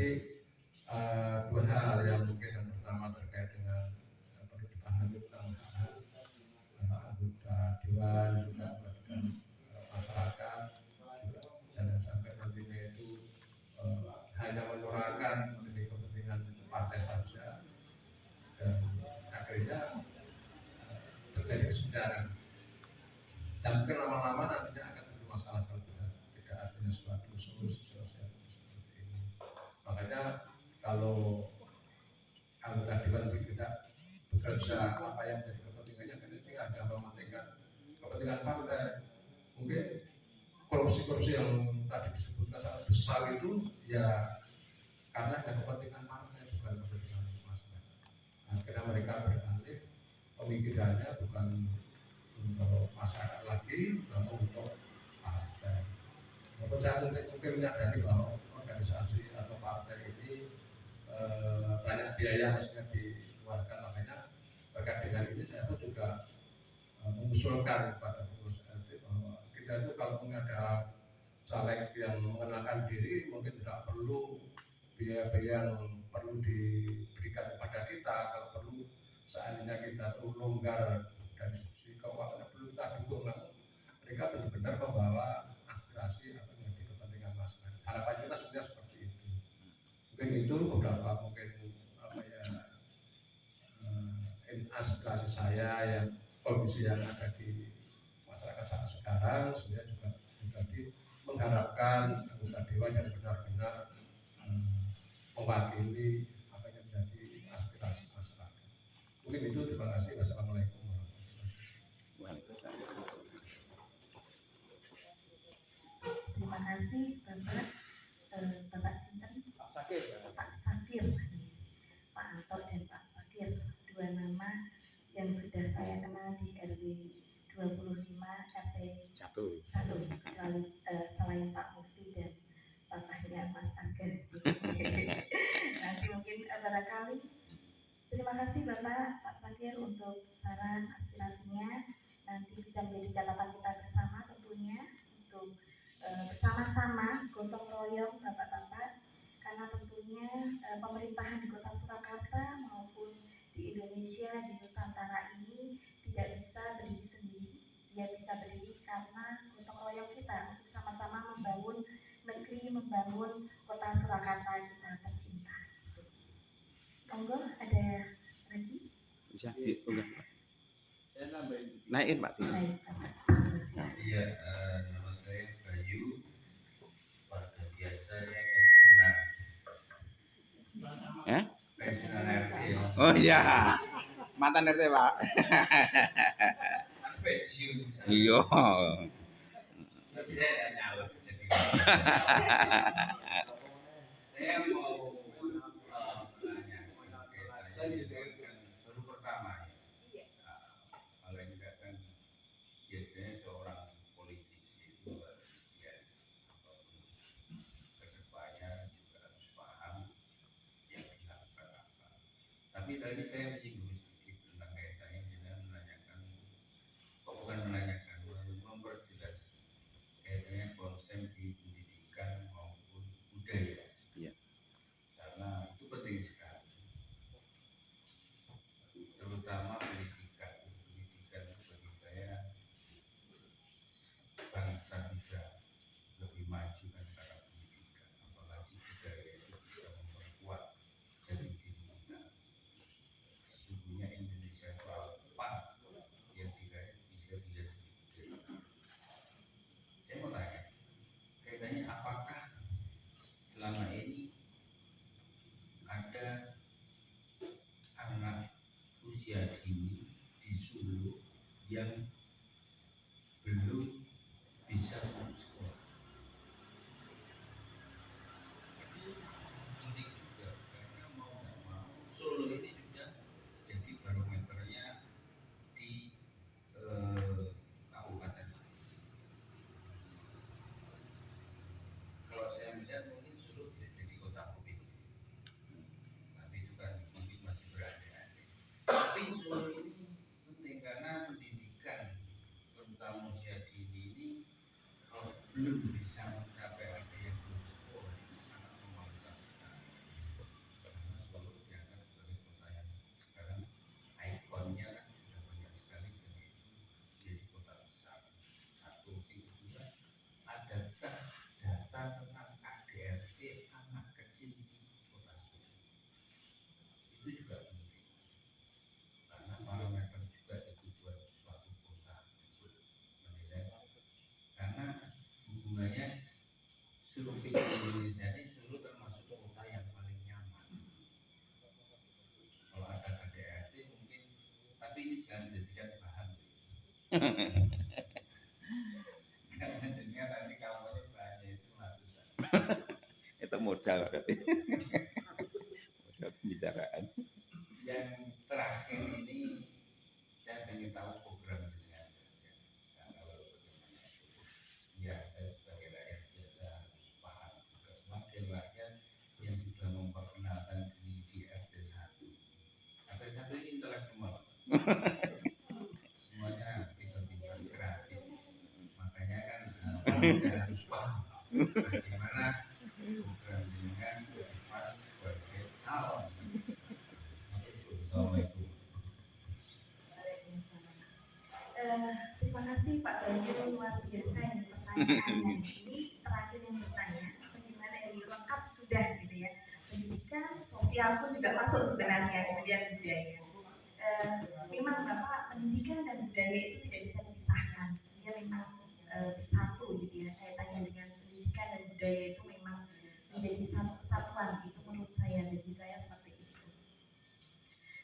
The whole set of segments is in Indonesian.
Jadi dua hal yang mungkin yang pertama terkait dengan perlu dipahami tentang hak anggota dewan juga melakukan masyarakat juga jangan sampai nantinya itu hanya menyuarakan demi kepentingan partai saja dan akhirnya terjadi kesenjangan dan mungkin lama-lama nantinya akan timbul masalah kalau tidak adanya suatu solusi sosial seperti ini. Makanya kalau anggota dewan tidak bekerja apa yang menjadi kepentingannya kan itu ada mementingkan kepentingan partai. Mungkin korupsi-korupsi yang tadi disebutkan sangat besar itu ya karena ada kepentingan partai bukan kepentingan masyarakat. Akhirnya mereka beralih pemikirannya bukan untuk masyarakat lagi, namun untuk partai. Walaupun saya mungkin menyadari bahwa organisasi atau partai ini banyak biaya maksudnya dikeluarkan, makanya berkait dengan ini saya pun juga mengusulkan kepada pengurus RT bahwa kita itu kalau ada caleg yang mengenalkan diri mungkin tidak perlu biaya-biaya yang perlu diberikan kepada kita. Kalau perlu seandainya kita perlu longgar dari sisi keuangan perlu kita dukung, mereka benar-benar membawa aspirasi atau menjadi kepentingan masyarakat. Harapan kita sebenarnya seperti itu. Mungkin itu beberapa mungkin aspirasi saya yang kondisi yang ada di masyarakat saat sekarang sebenarnya juga tadi mengharapkan anggota dewan yang benar-benar mewakili apa yang menjadi aspirasi masyarakat. Mungkin itu, terima kasih. Wassalamualaikum warahmatullahi wabarakatuh. Terima kasih Bapak Sinten, Pak Sakir, Pak Anto dan Pak Sakir, dua nama yang sudah saya kenal di RW 25 RT 1 kecuali selain Pak Mufti dan Bapaknya Mas Ageng. Nanti mungkin barangkali. Terima kasih Bapak Pak Sakir untuk saran aspirasinya. Nanti bisa menjadi catatan kita bersama tentunya untuk bersama-sama gotong royong Bapak-bapak, karena tentunya pemerintahan di Kota Surakarta maupun di Indonesia, di Nusantara ini tidak bisa berdiri sendiri. Dia bisa berdiri karena gotong royong kita untuk sama-sama membangun negeri, membangun Kota Surakarta kita tercinta. Monggo, ada lagi? Bisa diunggah Pak. Naikin Pak. Iya, nama saya Bayu, warga biasa, saya pensiunan. Pensiunan RT. Oh iya, mantan RT Pak. Pensiun. Iya. Tapi saya nyalon jadi. Saya mau menanyakan baru pertama ya. Kalau ini kan biasanya seorang politisi itu harus kedepannya juga harus paham yang dilakukan apa. Tapi tadi saya menyinggung sedikit tentang kaitannya dengan menanyakan, bukan menanyakan, memperjelas kaitannya konsep di pendidikan maupun budaya. Ya. Karena itu penting sekali, terutama pendidikan. Pendidikan itu bagi saya bangsa bisa lebih maju kan karena pendidikan, apalagi budaya itu bisa memperkuat jati diri kita. Sesungguhnya Indonesia itu apa yang tidak bisa dilihat di budaya. Saya mau tanya, kaitannya apakah selama ini ada anak usia dini di Solo yang belum bisa masuk sekolah? Itu penting juga karena mau nggak mau Solo ini sudah jadi barometernya di kabupaten. Kalau saya melihat mungkin Solo bisa jadi kota provinsi, tapi itu kan mungkin masih berandai-andai. Tapi Solo ini penting karena pendidikan, terutama usia dini ini, kalau belum bisa mencapai ada yang belum sekolah itu sangat memalukan sekali. Indonesia ini Solo termasuk kota yang paling nyaman. Kalau ada KDRT mungkin, tapi ini jangan jadikan bahan. Karena jadinya nanti kamarnya banyak itu masuk. Itu modal berarti. Modal pembicaraan. Yang terakhir ini saya ingin tahu program dengan kalau bagaimana ya saya sebagai rakyat biasa harus paham juga wakil rakyat yang sudah memperkenalkan diri di RT1 ini intelek semua semuanya pintar-pintar kreatif makanya kan kita harus paham bagaimana program dengan depan sebagai calon. Assalamualaikum. Terima kasih Pak Bayu, luar biasa ini pertanyaannya. Ini terakhir yang bertanya, bagaimana ini lengkap sudah gitu ya. Pendidikan, sosial pun juga masuk sebenarnya, kemudian budaya. Memang Bapak, pendidikan dan budaya itu tidak bisa dipisahkan. Dia memang bersatu gitu ya. Kaitannya dengan pendidikan dan budaya itu memang menjadi satu kesatuan. Itu menurut saya, bagi saya seperti itu.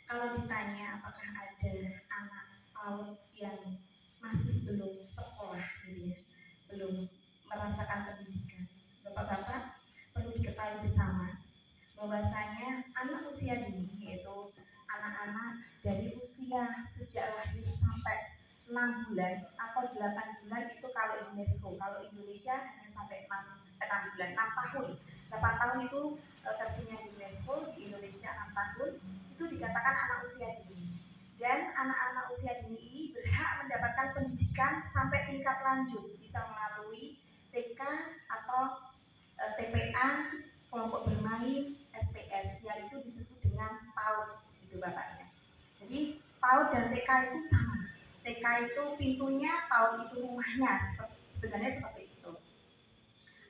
Kalau ditanya apakah ada anak PAUD yang masih belum sekolah gitu ya, belum merasakan pendidikan, Bapak-bapak perlu diketahui bersama bahwasanya anak usia dini, yaitu anak-anak dari usia sejak lahir sampai 6 bulan atau 8 bulan itu kalau UNESCO, kalau Indonesia hanya sampai 6 bulan, 6 tahun. 8 tahun itu versinya UNESCO, di Indonesia 6 tahun itu dikatakan anak usia dini. Dan anak-anak usia dini ini berhak mendapatkan pendidikan sampai tingkat lanjut, bisa melalui TK atau TPA, kelompok bermain, SPS, yang itu disebut dengan PAUD, itu Bapaknya. Jadi PAUD dan TK itu sama. TK itu pintunya, PAUD itu rumahnya, sebenarnya seperti itu.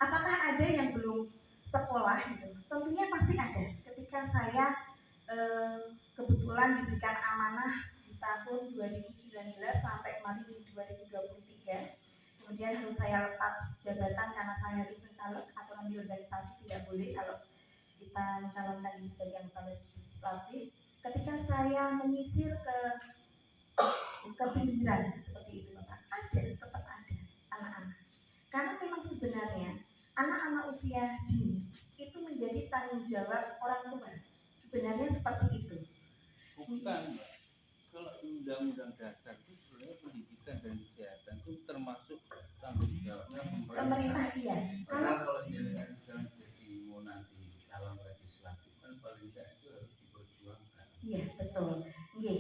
Apakah ada yang belum sekolah gitu? Tentunya pasti ada. Ketika saya kebetulan diberikan amanah di tahun 2019 sampai kemarin di 2023, kemudian harus saya lepas jabatan karena saya harus mencalon, aturan di organisasi tidak boleh kalau kita mencalonkan diri sebagai anggota legislatif. Ketika saya menyisir ke pinggiran seperti itu Bapak, tetap ada anak-anak, karena memang sebenarnya anak-anak usia dini itu menjadi tanggung jawab orang tua. Sebenarnya seperti itu. Bukan, kalau undang-undang dasar itu sebenarnya pendidikan dan kesehatan itu termasuk tanggung jawabnya pemerintah. Iya. Kalau jenengan sedang jadi mau nanti calon legislatif kan paling tidak itu harus diperjuangkan. Iya betul. Oke.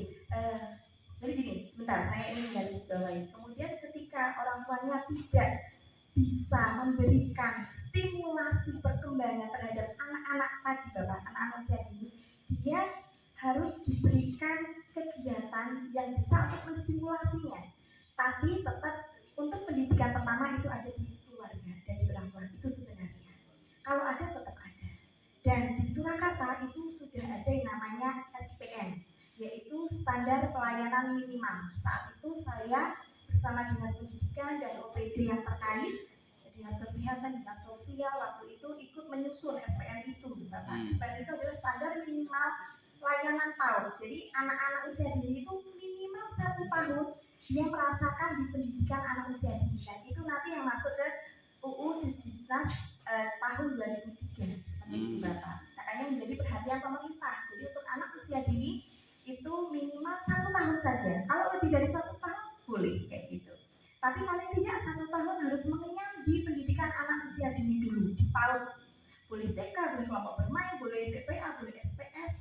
Jadi gini, sebentar saya ingin garisbawahi. Kemudian ketika orang tuanya tidak bisa memberikan stimulasi perkembangan terhadap anak-anak tadi Bapak, anak-anak usia dini, dia harus diberikan kegiatan yang bisa untuk menstimulasinya. Tapi tetap untuk pendidikan pertama itu ada di keluarga dan di orang tua, itu sebenarnya. Kalau ada tetap ada. Dan di Surakarta itu sudah ada yang namanya SPM, yaitu Standar Pelayanan Minimal. Saat itu saya bersama Dinas Pendidikan dan OPD yang terkait, Dinas Kesehatan, Dinas Sosial, waktu itu ikut menyusun SPM itu Bapak. SPM itu adalah standar minimal pelayanan PAUD. Jadi anak-anak usia dini itu minimal 1 tahun dia merasakan di pendidikan anak usia dini. Dan itu nanti yang masuk ke UU Sisdiknas tahun 2003 seperti itu Bapak. Makanya menjadi perhatian pemerintah. Jadi untuk anak usia dini itu minimal 1 tahun saja. Kalau lebih dari 1 tahun boleh kayak gitu. Tapi paling tidak 1 tahun harus mengenyam di pendidikan anak usia dini dulu, di PAUD. Boleh TK, boleh kelompok bermain, boleh TPA, boleh SPS.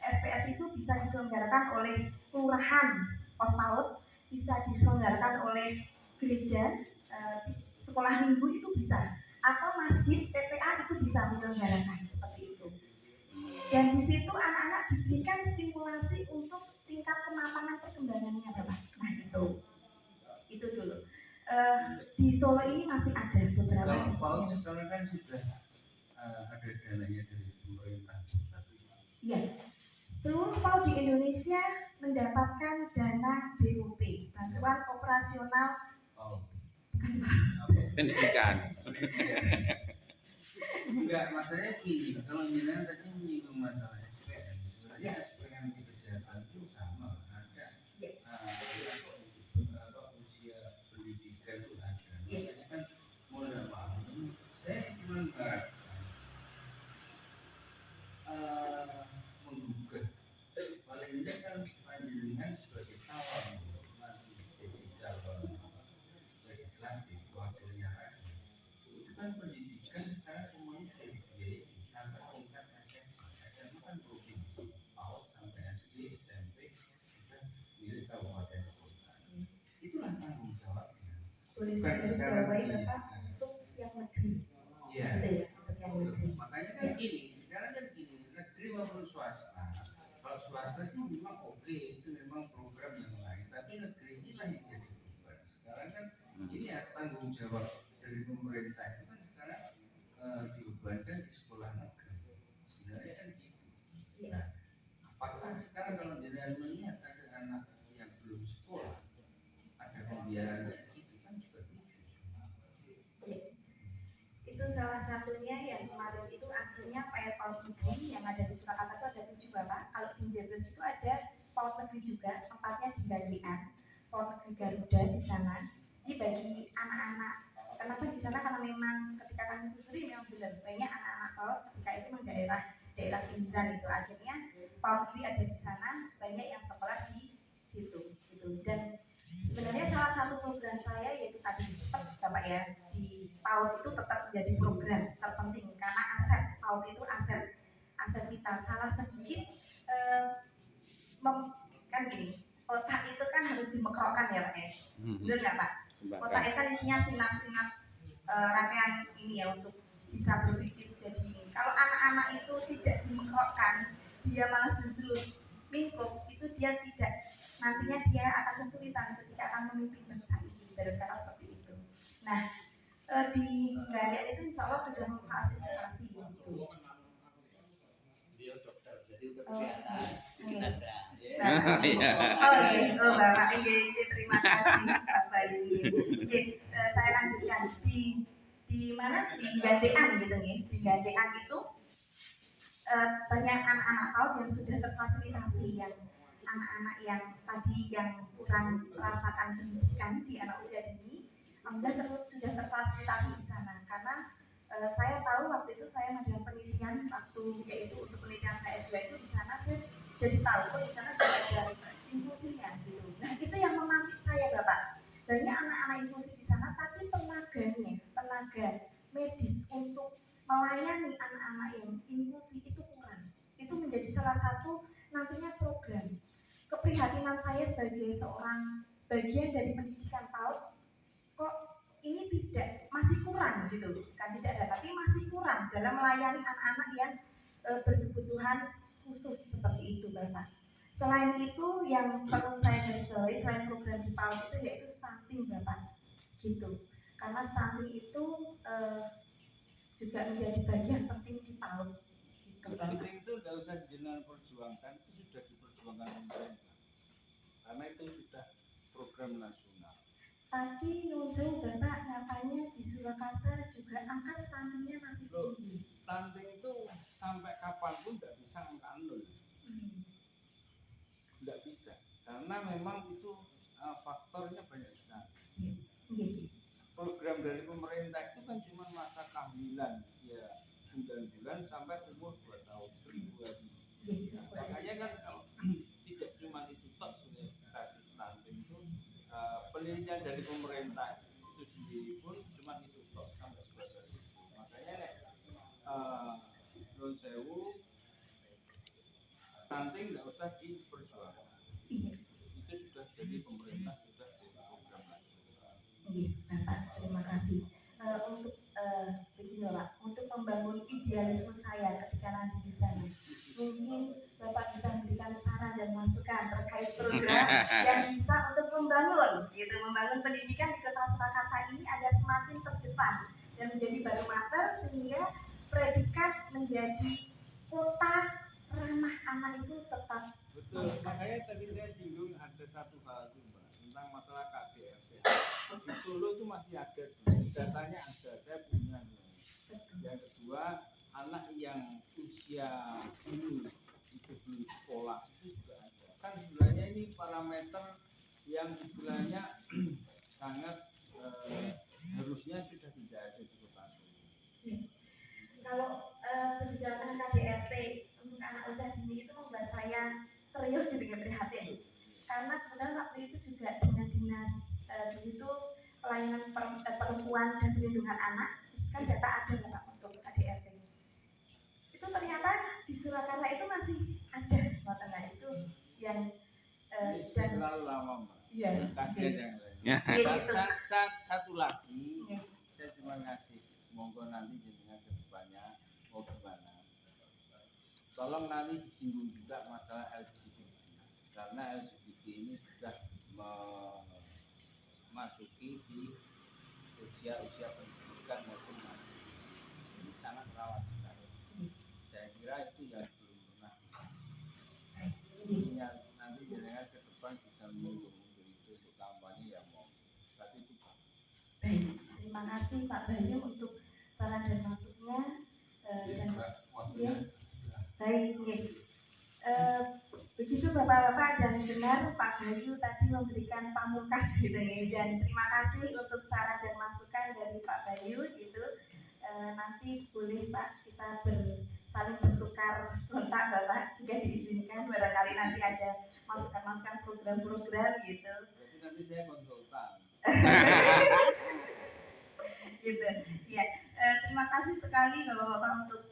SPS itu bisa diselenggarakan oleh kelurahan pos PAUD, bisa diselenggarakan oleh gereja, sekolah minggu itu bisa, atau masjid TPA itu bisa menyelenggarakan seperti itu. Dan di situ anak-anak diberikan stimulasi untuk tingkat kematangan perkembangannya Bapak. Nah itu dulu. Di Solo ini masih ada beberapa. Kalau PAUD sekarang kan sudah ada dananya dari pemerintah pusat. Iya. Seluruh PAUD di Indonesia mendapatkan dana BOP, bantuan operasional PAUD. bukan Pak. Pendidikan. Enggak, masalahnya gini, kalau jenengan tadi menyinggung masalah SPM, sebenarnya SPM di kesehatan itu sama, ada usia pendidikan itu ada. Makanya kan mau tidak mau, saya cuma menggugah. Paling tidak kan panjenengan sebagai calon nanti jadi calon legislatif wakilnya rakyat. Itu kan pendidikan sekarang semuanya sudah dibiayai sampai tingkat SMA. SMA kan provinsi, PAUD sampai SD, SMP kita milik kabupaten kota. Itulah tanggung jawabnya. Boleh saya garis bawahi Bapak untuk yang negeri. Iya. Gitu ya, untuk yang negeri. Makanya kan gini, sekarang kan gini, negeri maupun swasta. Kalau swasta sih memang oke, itu memang program yang lain. Tapi negeri inilah yang jadi beban. Sekarang kan ini ya tanggung jawab dari pemerintah itu kan sekarang dibebankan di sekolah negeri. Sebenarnya kan gitu. Nah, apakah sekarang kalau jenengan melihat ada anak yang belum sekolah, ada pembiayaan kayak gitu kan juga lucu. Itu salah satunya yang kemarin itu akhirnya PAUD negeri yang ada di Surakarta itu ada 7 Bapak. Kalau di Jebres itu ada PAUD negeri juga, tempatnya di Gandean, PAUD negeri Garuda di sana. Ini bagi anak-anak. Kenapa di sana? Karena memang ketika kami susuri memang benar banyak anak-anak PAUD ketika itu memang daerah pinggiran itu. Akhirnya PAUD negeri ada di sana, banyak yang sekolah di situ gitu. Dan sebenarnya salah satu program saya yaitu tadi tetap Bapak ya, di PAUD itu tetap menjadi program terpenting karena aset PAUD itu aset kita. Salah sedikit kan gini, otak itu kan harus dimekrokkan ya Pak ya, benar nggak Pak? Otak itu kan isinya sinap-sinap rangkaian ini ya untuk bisa berpikir jadi ini. Kalau anak-anak itu tidak dimekrokkan, dia malah justru mingkuk, itu dia tidak, nantinya dia akan kesulitan ketika akan memimpin bangsa ini, ibarat kata seperti itu. Nah, di Gandean itu insya Allah sudah memfasilitasi gitu. Dia dokter, jadi kesehatan sedikit aja. Bapak, terima kasih Bapak ini. Saya lanjutkan di mana di Gandean gitu nih. Di Gandean itu banyak anak-anak PAUD yang sudah terfasilitasi, yang anak-anak yang tadi yang kurang merasakan pendidikan di anak usia dini, alhamdulillah sudah terfasilitasi di sana. Karena saya tahu waktu itu saya melakukan penelitian waktu yaitu untuk penelitian saya S2 itu di sana saya jadi tahu kok di sana juga ada inklusinya gitu. Nah itu yang memantik saya Bapak. Banyak anak-anak inklusi di sana, tapi tenaga medis untuk melayani anak-anak yang inklusi itu kurang. Itu menjadi salah satu nantinya program. Keprihatinan saya sebagai seorang bagian dari pendidikan PAUD, kok ini masih kurang gitu, kan tidak ada, tapi masih kurang dalam melayani anak-anak yang berkebutuhan khusus seperti itu Bapak. Selain itu yang perlu saya garis bawahi selain program di PAUD itu yaitu stunting Bapak, gitu. Karena stunting itu juga menjadi bagian penting di PAUD. Gitu, stunting itu nggak usah jenengan perjuangkan, itu sudah diperjuangkan pemerintah. Karena itu sudah program nasional. Tapi menurut saya Bapak nyatanya di Surakarta juga angka stuntingnya masih tinggi. Stunting itu sampai kapanpun nggak bisa angka 0. Nggak bisa, karena memang itu faktornya banyak sekali. Program dari pemerintah itu kan cuma masa kehamilan ya 9 bulan sampai umur 2 tahun 1000 hari. Makanya kan kalau tidak cuma itu tok kasus stunting itu penelitian dari pemerintah itu sendiri pun cuma itu tok sampai 11 hari. Makanya menurut saya stunting nggak usah diperjuangkan. Itu sudah jadi pemerintah sudah jadi program nasional. Bapak, terima kasih. Untuk begini Pak, untuk membangun idealisme saya ketika nanti di sana, mungkin Bapak bisa memberikan saran dan masukan terkait program yang bisa untuk membangun pendidikan di Kota Surakarta ini agar semakin terdepan dan menjadi barometer sehingga predikat menjadi kota ramah anak itu tetap. Betul, makanya tadi saya singgung ada satu hal itu Mbak, tentang masalah KDRT. Di Solo itu masih ada, datanya ada, saya punya. Yang kedua, anak yang usia dini itu belum sekolah itu juga ada. Kan sebenarnya ini parameter yang sebenarnya sangat harusnya sudah tidak ada di Kota Solo. Kalau berbicara tentang KDRT untuk anak usia dini itu membuat saya teriuh gitu prihatin. Karena kebetulan waktu itu juga dengan dinas begitu pelayanan perempuan dan perlindungan anak itu kan data ada Bapak untuk KDRT. Itu ternyata di Surakarta itu masih ada Bapak itu yang dan terlalu lama Mbak. Iya. Kasihan yang lain. Satu lagi, saya cuma ngasih monggo nanti dengan kedepannya mau gimana. Tolong nanti disinggung juga masalah LGBT karena LGBT ini sudah memasuki di usia pendidikan maupun masih ini sangat rawan sekali. Saya kira itu yang belum pernah. Nanti jenengan ke depan bisa menunggu itu untuk kampanye yang mau. Tapi itu Pak. Baik, terima kasih Pak Bayu untuk saran dan masuknya dan ya, baik. Begitu Bapak-bapak dan dengar Pak Bayu tadi memberikan pamungkas gitu ya, dan terima kasih untuk saran dan masukan dari Pak Bayu gitu. Nanti boleh Pak kita saling bertukar kontak Bapak jika diizinkan, barangkali nanti ada masukan-masukan program-program gitu. Jadi nanti saya konsultan. Gitu ya. Terima kasih sekali Bapak-bapak untuk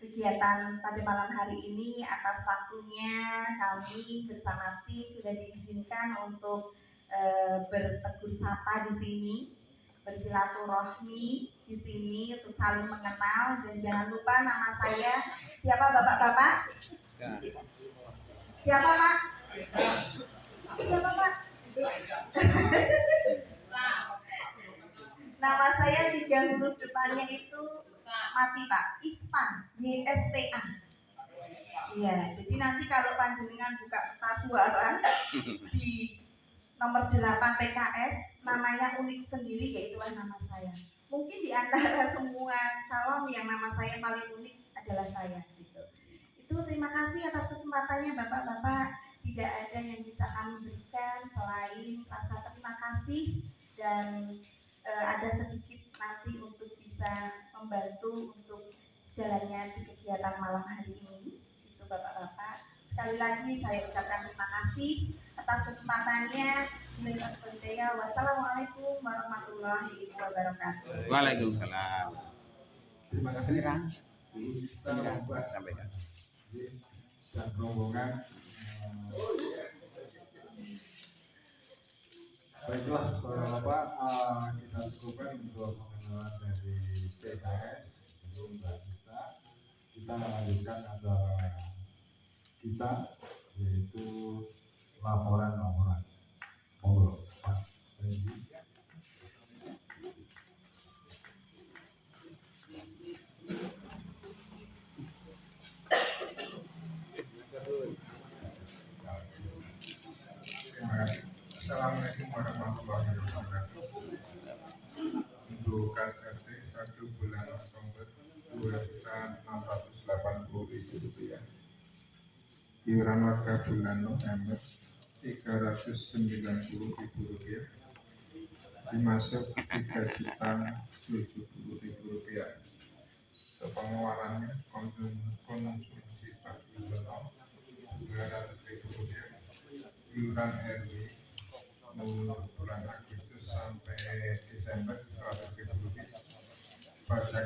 kegiatan pada malam hari ini. Atas waktunya kami bersama tim sudah diizinkan untuk bertegur sapa di sini, bersilaturahmi di sini untuk saling mengenal. Dan jangan lupa nama saya siapa Bapak-bapak? Siapa Pak? Siapa Pak? Nama saya 3 huruf depannya itu mati Pak, ISTA, YSTA. Iya, jadi nanti kalau panjenengan buka kertas suara di nomor 8 PKS, namanya unik sendiri, yaitulah nama saya. Mungkin di antara semua calon yang nama saya paling unik adalah saya. Gitu. Itu terima kasih atas kesempatannya Bapak-bapak. Tidak ada yang bisa kami berikan selain rasa terima kasih dan ada sedikit nanti untuk bisa membantu untuk jalannya di kegiatan malam hari ini. Itu Bapak-bapak. Sekali lagi saya ucapkan terima kasih atas kesempatannya. Wassalamualaikum warahmatullahi wabarakatuh. Waalaikumsalam. Terima kasih Kita membuat dan rombongan. Baiklah Bapak, kita cukupkan untuk pengenalan dari PKS untuk Mbak Ista. Kita lanjutkan acara kita yaitu laporan. Monggo Pak Randy. Assalamualaikum warahmatullahi wabarakatuh. Untuk kas RT 1 bulan Oktober Rp2.680.000. Iuran warga bulan November Rp390.000. Dimasuk Rp3.070.000. Pengeluarannya konsumsi per bulan Rp200.000. Iuran RW bulan Agustus sampai Desember Rp100.000. Pajak